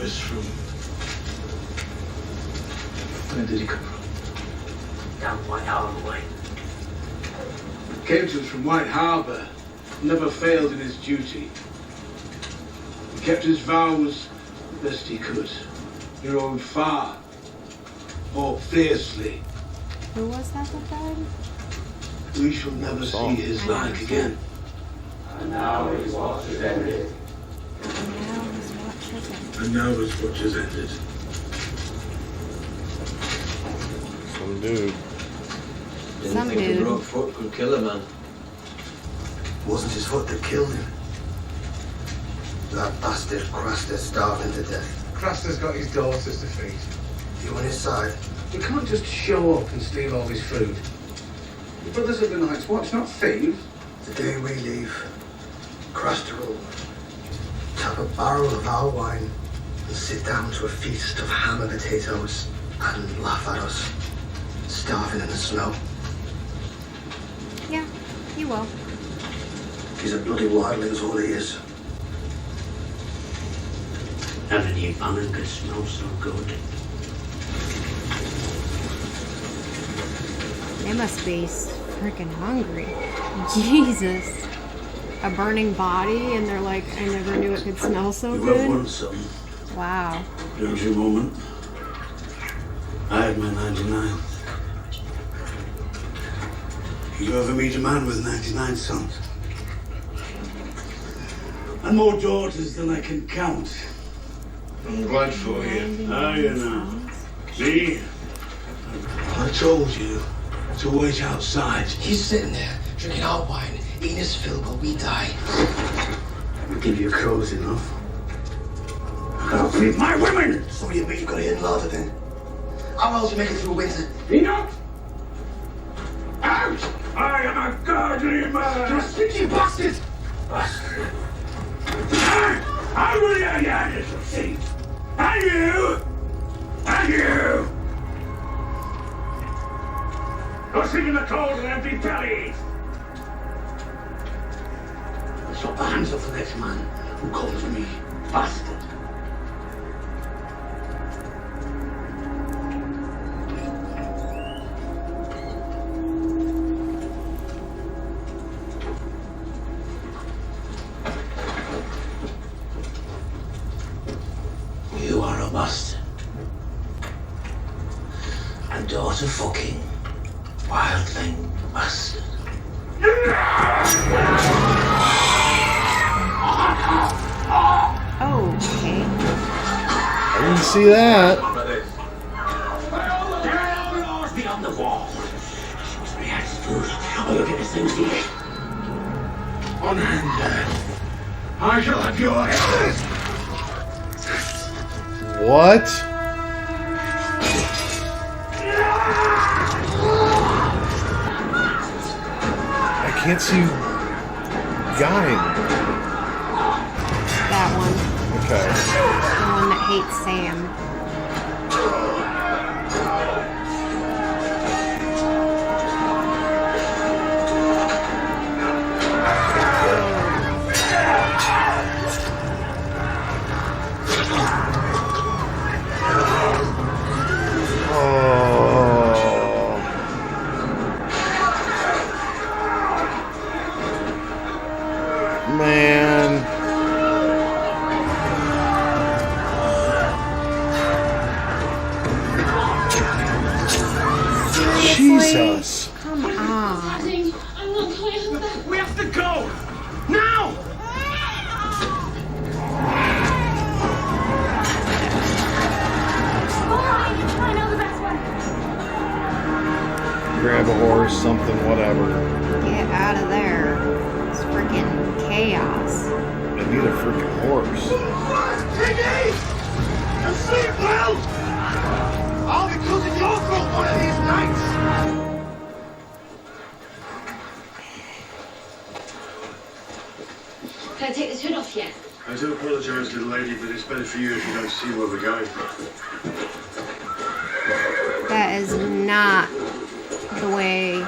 It's from... Where did he come from? Down White Harbour way. Came to us from White Harbour. Never failed in his duty. He kept his vows the best he could. He rode far, fought fiercely. Who was that died? We shall never see his like again. And now his watch has ended. And now his watch has ended. Some dude. Some dude. A broke foot could kill a man. Wasn't his foot that killed him. That bastard Craster's starving to death. Craster's got his daughters to feed. You on his side? You can't just show up and steal all his food. Your brothers of the Night's Watch, not thieves. The day we leave, Craster will tap a barrel of our wine and sit down to a feast of ham and potatoes and laugh at us, starving in the snow. Yeah, he will. He's a bloody wildling's all he is. Never knew Bannon could smell so good. They must be freaking hungry. Jesus. A burning body, and they're like, I never knew it could smell so You have good. one son. Wow. Don't you, moment? I had my 99th. You ever meet a man with 99 sons? And more daughters than I can count. I'm glad for you. Ah, you know. See? I told you to wait outside. He's sitting there, drinking our wine, eating his fill while we die. I'll give you clothes enough. I gotta feed my women! So you mean you got in larder then? How else you make it through winter? Enough! Out! I am a godly man! You're a stinky bastard! Bastard! I will hear your little seat! And you! And you! Go sit in the cold and empty bellies! I'll chop the hands off the next man who calls me bastard. You are a bastard. A daughter fucking wildling bastard. Oh, okay. I didn't see that. Beyond the wall. She must be at food. Or you'll get this thing to eat. On hand. I shall have your head. What? I can't see Guy. That one. Okay. The one that hates Sam. Jesus. Come on. We have to go! Now! I know the best way. Grab a horse, something, whatever. Get out of there. It's freaking chaos. I need a freaking horse. Kenney! You sleep well? All because of your fault one of these nights! Can I take this hood off yet? I do apologise to the lady, but it's better for you if you don't see where we're going. That is not the way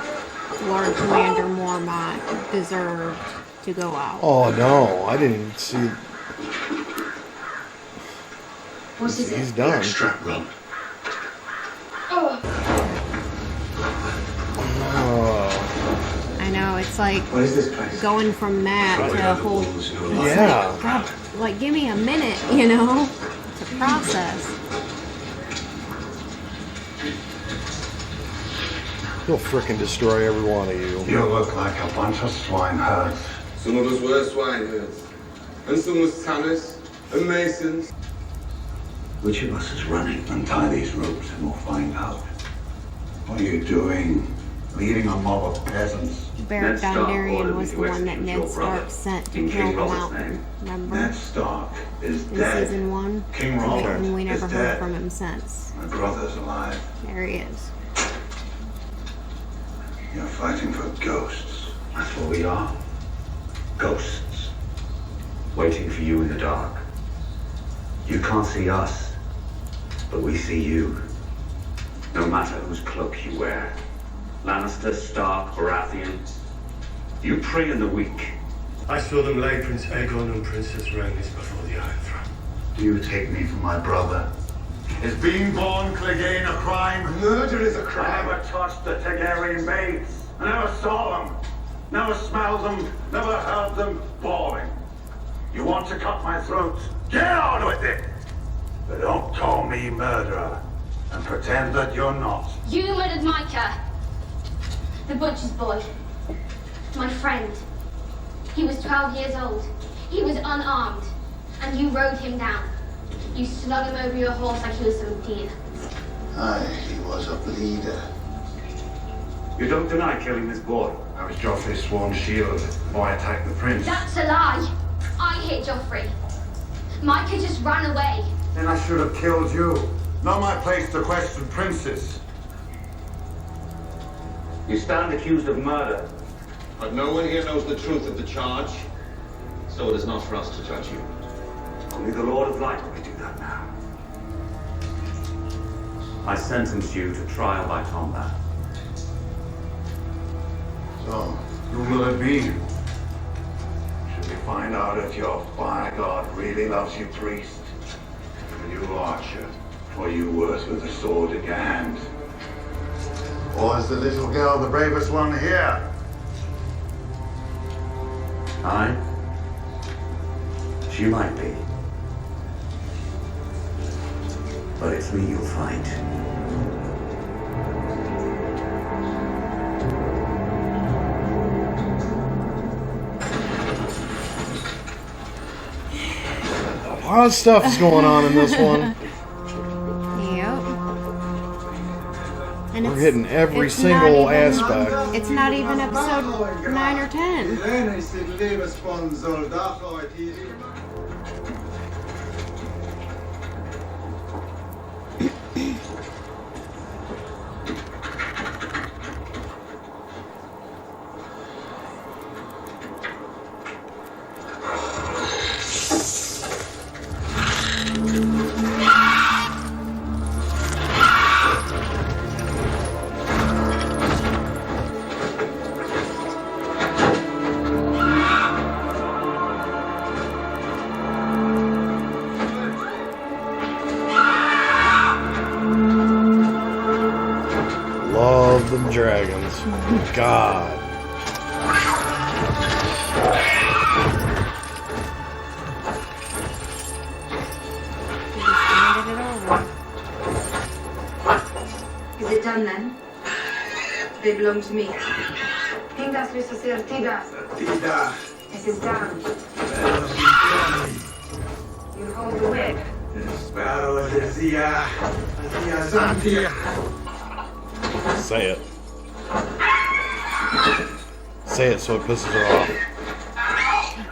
Lord Commander Mormont deserved to go out. Oh no, I didn't even see. What is He's it? done. Strap run. Oh, Oh. I know, it's like What is this place? going from that to a whole. Yeah. God, like, give me a minute, you know, to process. He'll frickin' destroy every one of you. You look like a bunch of swineherds. Some of us were swineherds, and some was tanners and masons. Which of us is running? Untie these ropes and we'll find out. What are you doing? Leading a mob of peasants? Beric Ned Stark Dondarrion ordered was me the to one that execute Ned your Stark brother sent to in kill King him Robert's out. name. Remember? Ned Stark is In dead. season 1. King Robert And we never is heard dead. from him since. My brother's alive. There he is. You're fighting for ghosts. That's what we are. Ghosts. Waiting for you in the dark. You can't see us, but we see you. No matter whose cloak you wear. Lannister, Stark, Baratheon. You prey in the weak. I saw them lay Prince Aegon and Princess Rhaenys before the Iron Throne. Do you take me for my brother? Is being born Clegane a crime? Murder is a I crime. never touched the Targaryen maids. I never saw them. Never smelled them. Never heard them bawling. You want to cut my throat? Get on with it! But don't call me murderer. And pretend that you're not. you murdered Micah, the butcher's boy, my friend. He was 12 years old. He was unarmed, and you rode him down. You slung him over your horse like he was some deer. Aye, he was a bleeder. You don't deny killing this boy. I was Joffrey's sworn shield. Boy attacked the prince. That's a lie. I hit Joffrey. Micah just ran away. Then I should have killed you. Not my place to question princes. You stand accused of murder. But no one here knows the truth of the charge, so it is not for us to judge you. Only the Lord of Light may do that now. I sentence you to trial by combat. So, who will it be? Should we find out if your fire god really loves you, priest? You archer, or you worse with a sword in your hand? Or is the little girl the bravest one here? Aye. She might be. But it's me you'll fight. A lot of stuff's going on in this one. Yep. And We're hitting every it's single not even- aspect. It's not even episode 9 or 10. Love them dragons. God. He just handed it over. Is it done then? They belong to me. Tindas resucitar Tida. Tida. This is done. You hold the whip. Sparrow, Zia, Zambia. Say it. Say it so it pisses her off.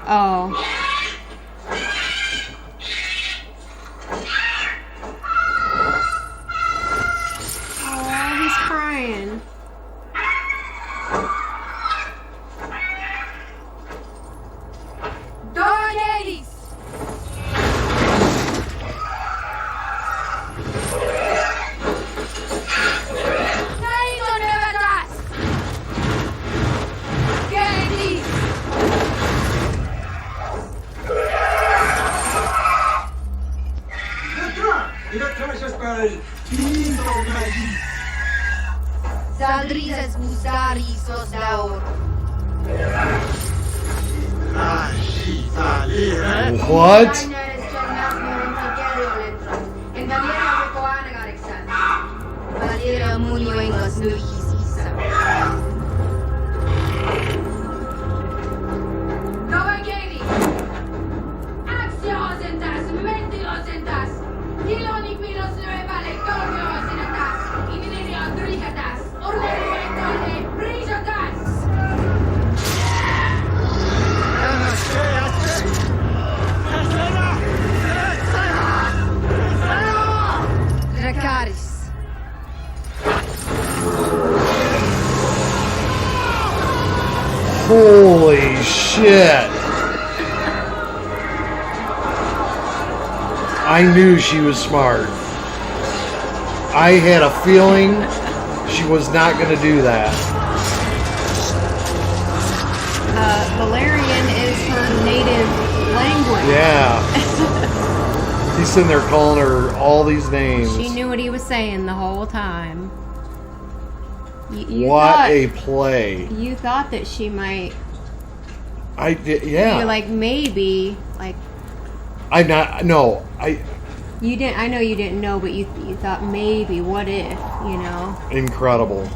Oh. Oh, he's crying. Daenerys! Saldrizes gustari sos daor. What? Holy shit. I knew she was smart. I had a feeling she was not going to do that. Valerian is her native language. Yeah. He's sitting there calling her all these names. She knew what he was saying the whole time. You what thought, a play. You thought that she might... I did, yeah. You're like, maybe, like... I'm not, no, You didn't, I know you didn't know, but you thought maybe, what if, you know? Incredible.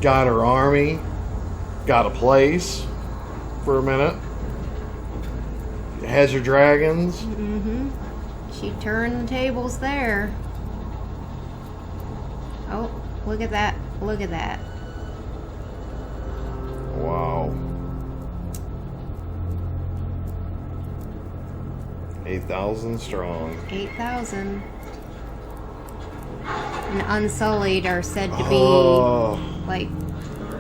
Got her army, got a place for a minute. Has her dragons. Mm-hmm. She turned the tables there. Oh, look at that. Look at that. Wow. 8,000 strong. 8,000. And Unsullied are said to be like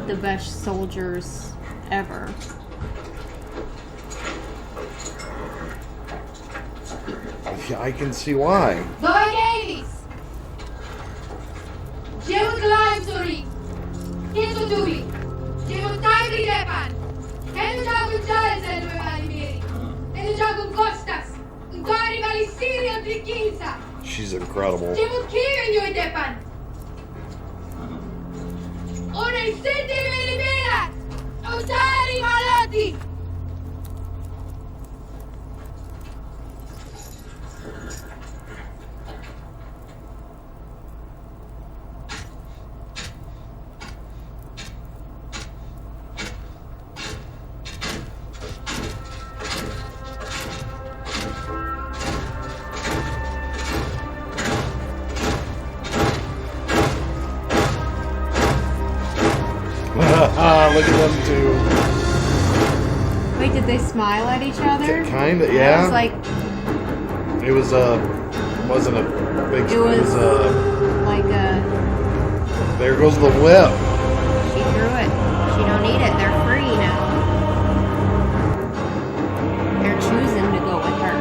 the best soldiers ever. Yeah, I can see why. She's incredible. Look at them two. Wait, did they smile at each other? Kind of, yeah. It was like... It was wasn't a big... It was like a... There goes the whip. She threw it. She don't need it. They're free now. They're choosing to go with her.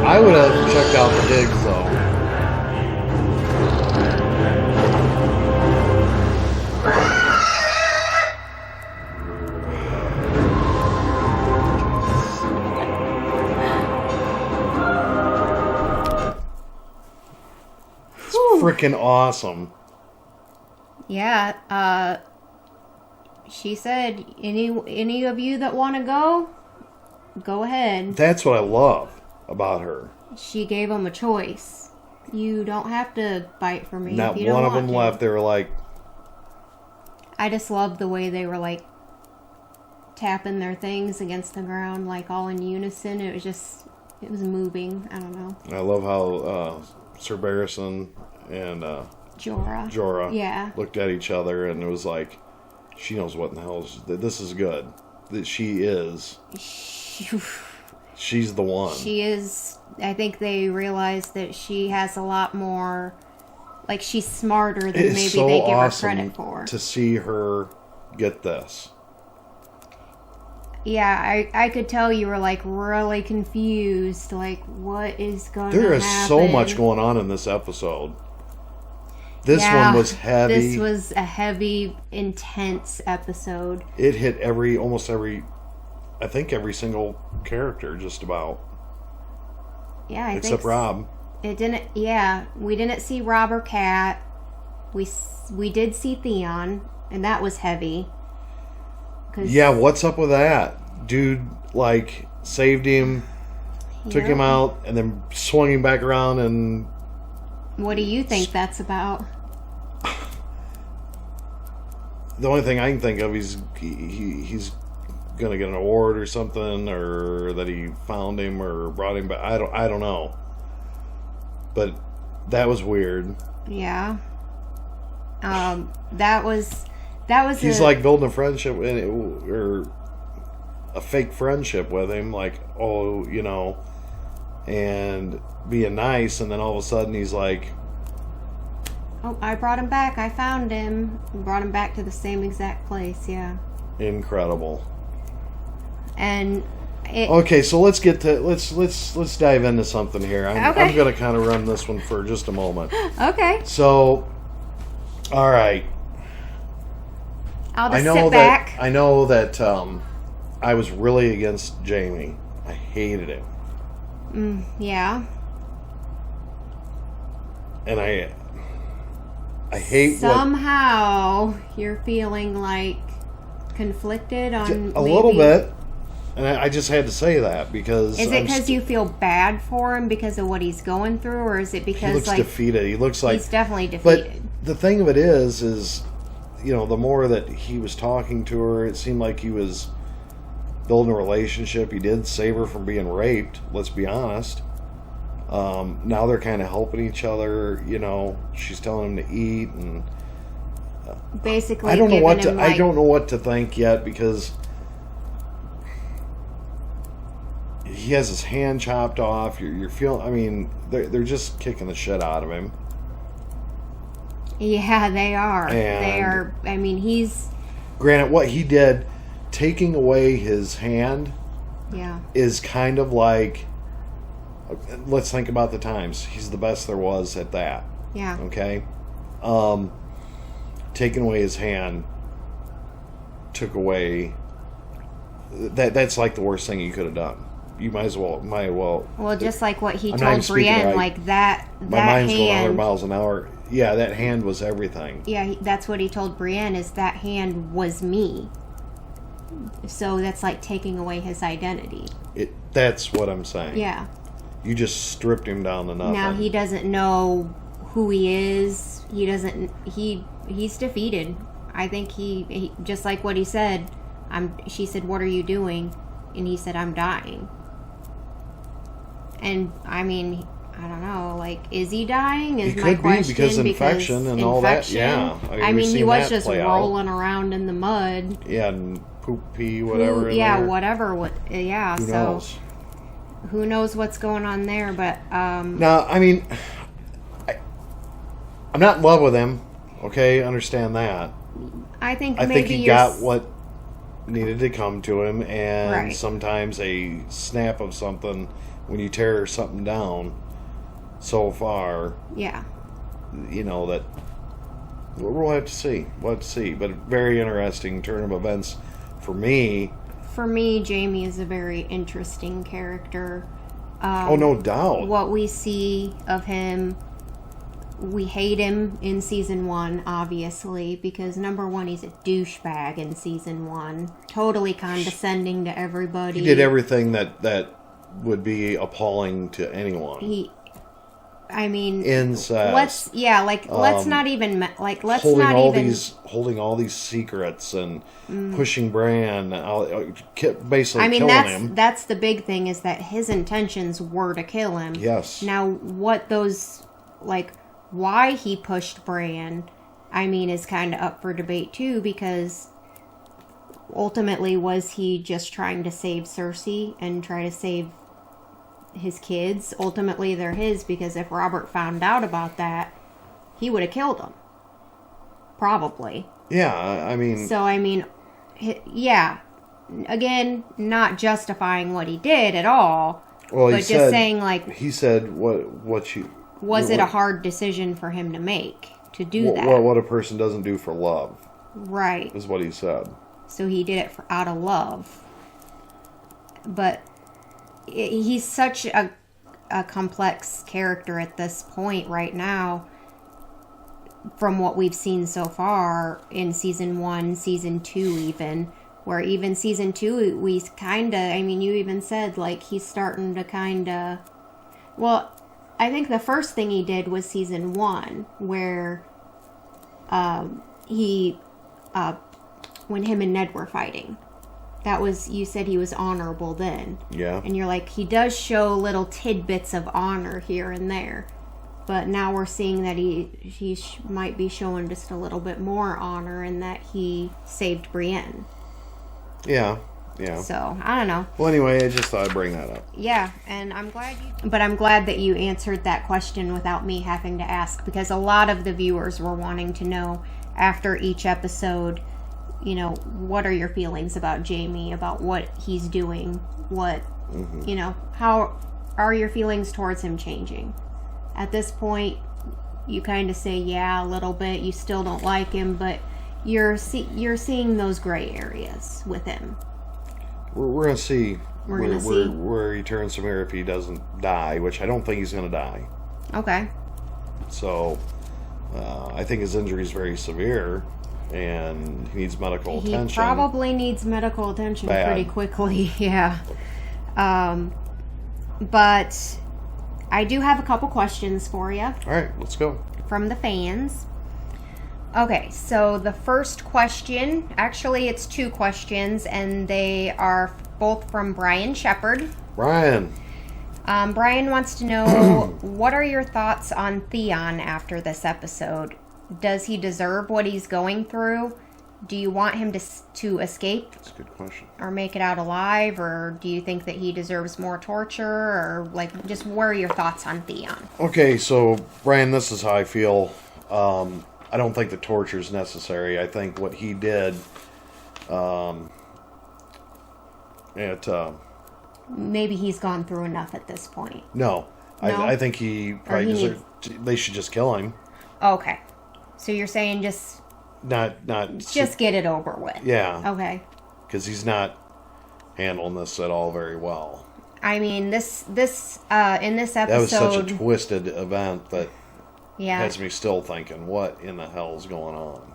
I would have checked out the digs, though. It's freaking awesome. Yeah, she said, any of you that want to go ahead. That's what I love about her. She gave them a choice. You don't have to fight for me. Not if you don't one of want them to. left. They were like... I just loved the way they were like tapping their things against the ground, like all in unison. It was moving. I don't know. I love how Sir Barristan and Jorah looked at each other, and it was like, she knows what in the hell this is good. That she is. She's the one. She is. I think they realize that she has a lot more. Like, she's smarter than maybe so they give awesome her credit for. To see her get this. Yeah, I could tell you were like really confused. Like, what is going on? There is so much going on in this episode. This one was heavy. This was a heavy, intense episode. It hit almost every single character, just about. Yeah, except Rob. It didn't. Yeah, we didn't see Rob or Kat. We did see Theon, and that was heavy. Yeah, what's up with that? Dude, like, saved him, took him out, and then swung him back around and... What do you think that's about? The only thing I can think of, he's going to get an award or something, or that he found him or brought him back. I don't know. But that was weird. Yeah. That was he's like building a friendship or a fake friendship with him, like, oh, you know, and being nice, and then all of a sudden he's like, oh, I brought him back, I found him, brought him back to the same exact place. Yeah, incredible. And okay, so let's dive into something here. I'm gonna kind of run this one for just a moment. Okay, so all right, I'll just sit back. I know that I was really against Jaime. I hated him. Yeah. And I hate somehow you're feeling like conflicted on a little bit, and I just had to say that because is it because you feel bad for him because of what he's going through, or is it because he looks defeated? He looks like he's definitely defeated. But the thing of it is, you know, the more that he was talking to her, it seemed like he was building a relationship. He did save her from being raped, let's be honest. Now they're kind of helping each other, you know. She's telling him to eat, and basically I don't know what to I don't know what to think yet, because he has his hand chopped off. You're feeling, I mean, they're just kicking the shit out of him. Yeah, they are. They are. I mean, he's... Granted, what he did, taking away his hand, is kind of like... Let's think about the times. He's the best there was at that. Yeah. Okay? Taking away his hand took away... That's like the worst thing you could have done. You might as well... Well, just like what he told Brienne, right. Like that My mind's hand, going 100 miles an hour. Yeah, that hand was everything. Yeah, that's what he told Brienne, is that hand was me. So that's like taking away his identity. That's what I'm saying. Yeah. You just stripped him down to nothing. Now he doesn't know who he is. He doesn't... He's defeated. I think he just like what he said. She said, "What are you doing?" And he said, "I'm dying." And I mean, I don't know. Like, is he dying? Is my question. He could be because infection and all that. Yeah. I mean he was just rolling around in the mud. Yeah, and poop, pee, whatever. Yeah, whatever. Yeah. Who knows? Who knows what's going on there? But now, I mean, I'm not in love with him. Okay, understand that. I think he got what needed to come to him, and sometimes a snap of something when you tear something down so far. Yeah. You know that we'll have to see. We'll have to see. But very interesting turn of events for me. For me, Jaime is a very interesting character. Oh, no doubt. What we see of him, we hate him in season 1, obviously, because number one, he's a douchebag in season 1, totally condescending to everybody. He did everything that would be appalling to anyone. Inside. Let's not even holding all these secrets and pushing Bran, basically killing him. That's the big thing, is that his intentions were to kill him. Yes. Now, why he pushed Bran, is kind of up for debate too, because ultimately, was he just trying to save Cersei and try to save his kids? Ultimately, they're his, because if Robert found out about that, he would have killed him. Probably. Yeah, yeah. Again, not justifying what he did at all, well, but just saying, he said, what you... Was it a hard decision for him to make? to do that. What a person doesn't do for love. Right. Is what he said. So he did it out of love. But he's such a complex character at this point right now, from what we've seen so far in season 1, season 2 even, where even season 2 we kind of, I mean, you even said, like, he's starting to kind of, well, I think the first thing he did was season 1, where when him and Ned were fighting. That was, you said he was honorable then. Yeah. And you're like, he does show little tidbits of honor here and there. But now we're seeing that he might be showing just a little bit more honor in that he saved Brienne. Yeah. So, I don't know. Well, anyway, I just thought I'd bring that up. Yeah, and I'm glad that you answered that question without me having to ask, because a lot of the viewers were wanting to know after each episode, you know, what are your feelings about Jaime, about what he's doing, what, you know, how are your feelings towards him changing? At this point, you kind of say, yeah, a little bit, you still don't like him, but you're seeing those gray areas with him. We're going to see where he turns from here if he doesn't die, which I don't think he's going to die. Okay. So, I think his injury is very severe, and he needs medical attention. He probably needs medical attention pretty quickly, yeah. But I do have a couple questions for you. All right, let's go. From the fans. Okay, so the first question, actually it's 2 questions, and they are both from Brian Shepard. Brian wants to know, what are your thoughts on Theon after this episode? Does he deserve what he's going through? Do you want him to escape? That's a good question. Or make it out alive? Or do you think that he deserves more torture? Or, like, just what are your thoughts on Theon? Okay, so, Brian, this is how I feel. I don't think the torture is necessary. I think what he did, maybe he's gone through enough at this point. No? I think he probably they should just kill him. Okay. So you're saying just... Just get it over with. Yeah. Okay. Because he's not handling this at all very well. I mean, this in this episode... That was such a twisted event that... Yeah. Has me still thinking, what in the hell's going on?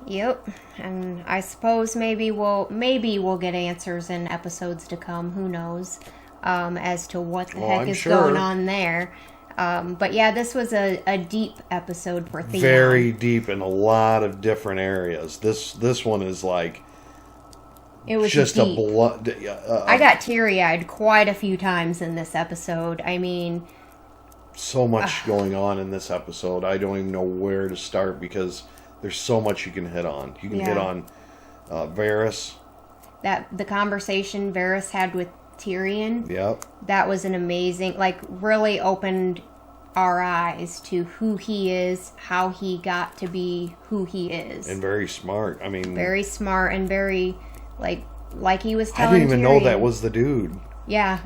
Yep. And I suppose maybe we'll get answers in episodes to come. Who knows? As to what the heck is going on there. But yeah, this was a deep episode for Theon. Very deep in a lot of different areas. This one is like... It was just deep. I got teary-eyed quite a few times in this episode. I mean... So much going on in this episode. I don't even know where to start because there's so much you can hit on. You can hit on Varys. The conversation Varys had with Tyrion. Yep. That was an amazing, like, really opened our eyes to who he is, how he got to be who he is. And very smart. I mean... Very smart and very, like he was telling I didn't even Tyrion. know that was the dude. Yeah.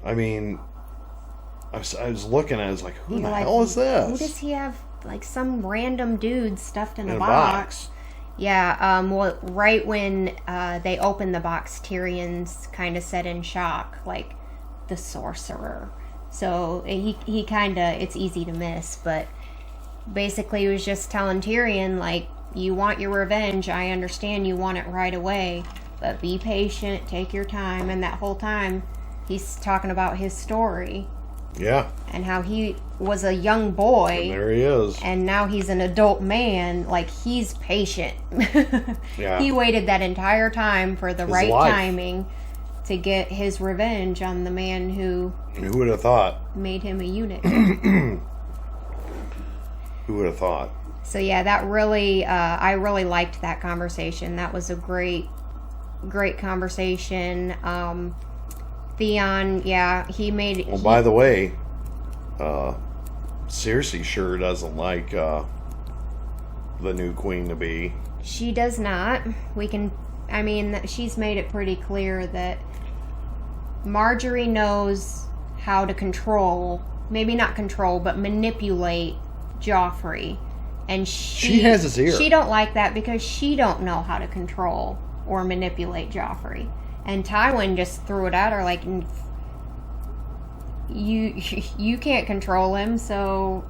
I mean... I was looking at it, I was like, who the hell is this? Who does he have, like, some random dude stuffed in a box? Yeah, well, right when they opened the box, Tyrion's kind of set in shock, like, the sorcerer. So he kind of, it's easy to miss, but basically he was just telling Tyrion, like, you want your revenge, I understand you want it right away, but be patient, take your time, and that whole time he's talking about his story. Yeah. And how he was a young boy. And there he is. And now he's an adult man. Like, he's patient. Yeah. He waited that entire time for the right timing to get his revenge on the man who... Who would have thought? Made him a eunuch. Who would have thought? So yeah, that really... I really liked that conversation. That was a great conversation. Theon, yeah, he made... Well, by the way, Cersei sure doesn't like the new queen-to-be. She does not. She's made it pretty clear that Marjorie knows how to control, maybe not control, but manipulate Joffrey. And she has his ear. She don't like that because she don't know how to control or manipulate Joffrey. And Tywin just threw it at her like, you can't control him, so...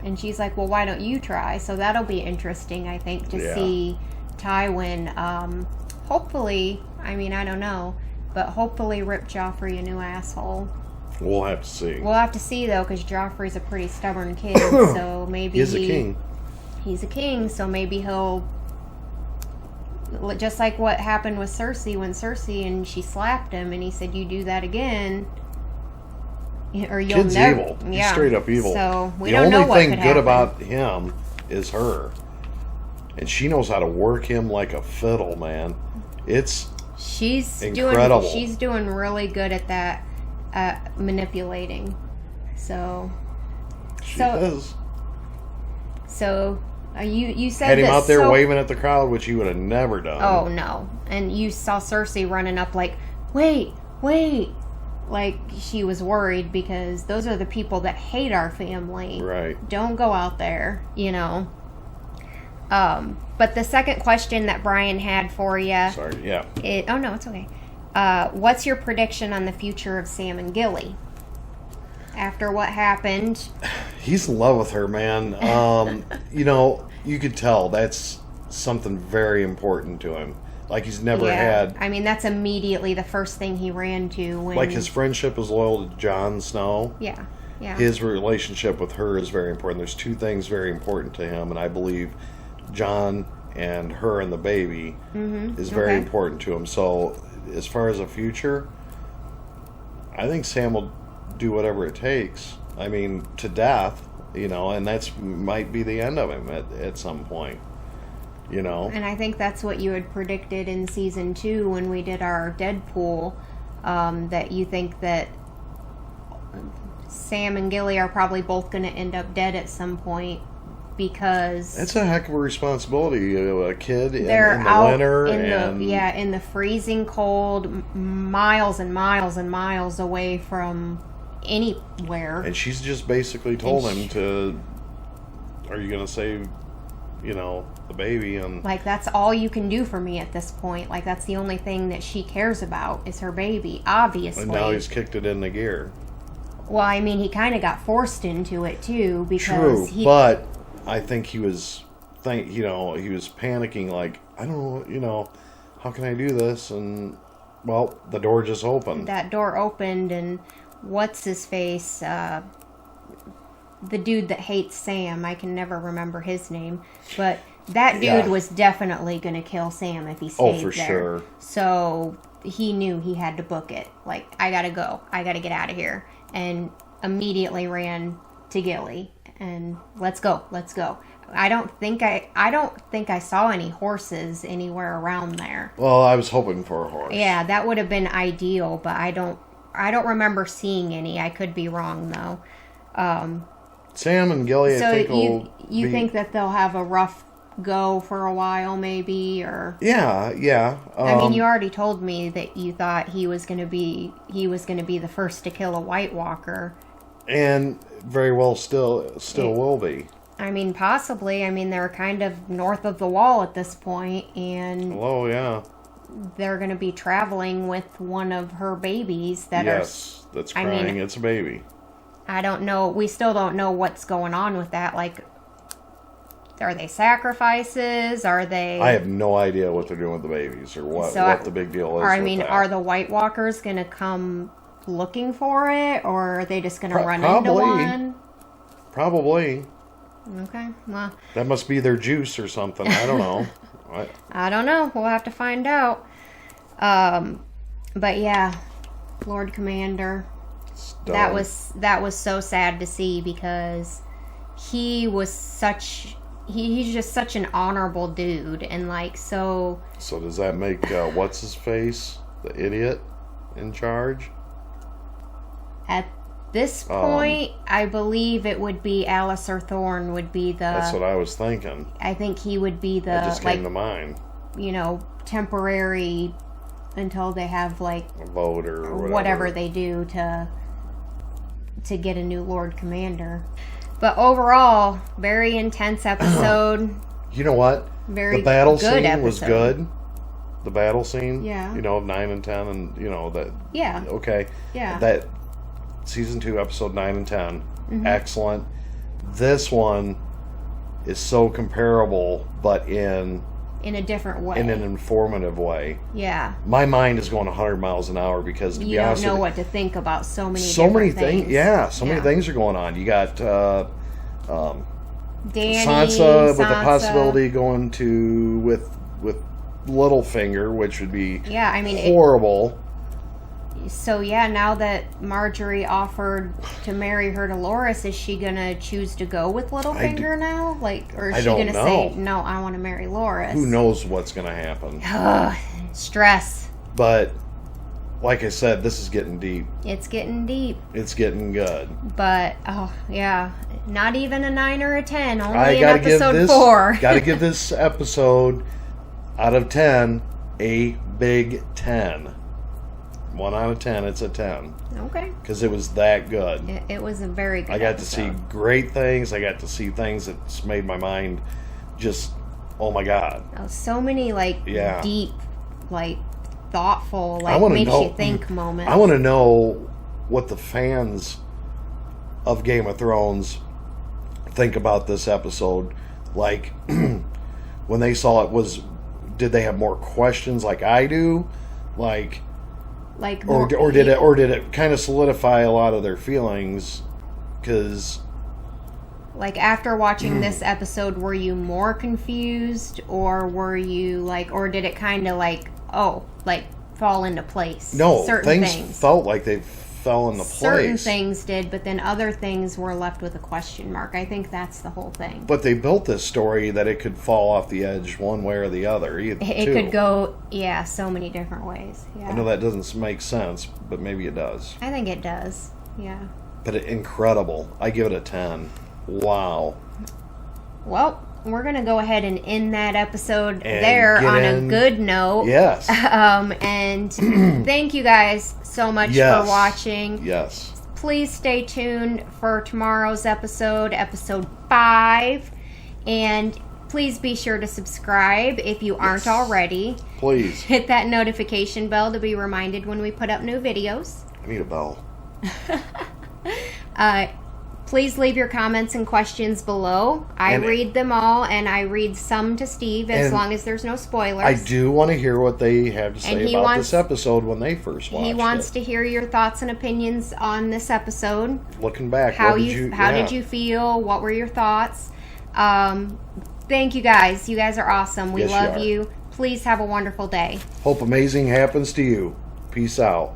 And she's like, well, why don't you try? So that'll be interesting, I think, to see Tywin, hopefully, I mean, I don't know, but hopefully rip Joffrey a new asshole. We'll have to see. We'll have to see, though, because Joffrey's a pretty stubborn kid, so maybe He's a king. He's a king, so maybe he'll... Just like what happened with Cersei, when Cersei and she slapped him, and he said, you do that again... Or you'll Kid's never, evil. He's straight up evil. So we don't know what could happen. The only thing good about him is her. And she knows how to work him like a fiddle, man. She's incredible. She's doing really good at that, manipulating. So she is. So you said had him out there waving at the crowd, which he would have never done. Oh no! And you saw Cersei running up like, wait. Like, she was worried because those are the people that hate our family. Right. Don't go out there, you know. But the second question that Brian had for you... Sorry, yeah. Oh, no, it's okay. What's your prediction on the future of Sam and Gilly? After what happened... He's in love with her, man. You know, you could tell that's something very important to him. Like he's never had... I mean, that's immediately the first thing he ran to when... Like his friendship is loyal to Jon Snow. Yeah. His relationship with her is very important. There's two things very important to him, and I believe Jon and her and the baby is very important to him. So, as far as a future, I think Sam will do whatever it takes. I mean, to death, you know, and that's might be the end of him at some point. You know, and I think that's what you had predicted in season 2 when we did our Deadpool, that you think that Sam and Gilly are probably both going to end up dead at some point because that's a heck of a responsibility. A kid in the winter in the freezing cold, miles and miles and miles away from anywhere. And she's just basically told him to. Are you going to save? You know, the baby, and like that's all you can do for me at this point. Like that's the only thing that she cares about is her baby, obviously. And now he's kicked it into gear. Well, I mean, he kind of got forced into it too because but I think he was, he was panicking. Like I don't, how can I do this? And well, the door just opened. That door opened, and what's his face? The dude that hates Sam, I can never remember his name, but that dude was definitely going to kill Sam if he stayed there. Oh, for sure. So he knew he had to book it. Like, I gotta go. I gotta get out of here. And immediately ran to Gilly and let's go. I don't think I saw any horses anywhere around there. Well, I was hoping for a horse. Yeah, that would have been ideal, but I don't remember seeing any. I could be wrong though. Sam and Gilly, I think you think that they'll have a rough go for a while, maybe, or yeah. I mean, you already told me that you thought he was going to be the first to kill a White Walker, and very well still will be. I mean, possibly. I mean, they're kind of north of the wall at this point, and they're going to be traveling with one of her babies that's crying. I mean, it's a baby. I don't know. We still don't know what's going on with that. Like, are they sacrifices? Are they... I have no idea what they're doing with the babies or what the big deal is. I mean, are the White Walkers going to come looking for it? Or are they just going to run into one? Probably. Okay, well... That must be their juice or something. I don't know. I don't know. We'll have to find out. But yeah, Lord Commander... That was so sad to see because he's just such an honorable dude and like so. So does that make what's his face, the idiot, in charge? At this point, I believe it would be Alistair Thorne would be the. That's what I was thinking. I think he would be the. That just came to mind. Temporary until they have like a vote or whatever they do to get a new Lord Commander. But overall, very intense episode. You know what? Very the battle good scene episode. was good. The battle scene, Yeah. of 9 and 10, and that. Yeah. Okay. Yeah. That season 2, episode 9 and 10, Mhm. excellent. This one is so comparable, but in a different way. in an informative way. Yeah. My mind is going 100 miles an hour because, to You be don't honest, know with you, what to think about so many so many different things. Yeah, so many Yeah. things are going on. You got Danny, Sansa with the Sansa. possibility going to with Littlefinger, which would be Yeah, I mean, horrible. So yeah, now that Marjorie offered to marry her to Loras, is she gonna choose to go with Littlefinger now? Or is I she don't gonna know. say, no, I want to marry Loras? Who knows what's going to happen? Stress. But like I said, this is getting deep. It's getting deep. It's getting good. But oh yeah, not even a 9 or a 10. Only I in gotta give episode this 4. gotta give this episode out of 10 a big 10. 1 out of 10, it's a 10. Okay. Because it was that good. It was a very good I got episode. to see great things. I got to see things that's made my mind just, oh my God. So many Yeah. deep, thoughtful, I wanna makes know- you think moments. I want to know what the fans of Game of Thrones think about this episode. When they saw it, did they have more questions like I do? Or did it kind of solidify a lot of their feelings? Because after watching this episode, were you more confused, or were you or did it kind of fall into place? no, certain things felt like they fell into Certain place. things did, but then other things were left with a question mark. I think that's the whole thing. But they built this story that it could fall off the edge one way or the other. It could go, so many different ways. Yeah. I know that doesn't make sense, but maybe it does. I think it does. Yeah. But incredible. I give it a 10. Wow. Well, we're going to go ahead and end that episode And there get on in- a good note. Yes. And thank you guys so much Yes. for watching. Yes. Please stay tuned for tomorrow's episode 5. And please be sure to subscribe if you aren't already. Please. Hit that notification bell to be reminded when we put up new videos. I need a bell. Please leave your comments and questions below. I And- read them all, and I read some to Steve as And long as there's no spoilers. I do want to hear what they have to say And he about wants- this episode when they first watched He wants it. to hear your thoughts and opinions on this episode. Looking back, How what did you feel? What were your thoughts? Thank you guys. You guys are awesome. We Yes, you love are. you. Please have a wonderful day. Hope amazing happens to you. Peace out.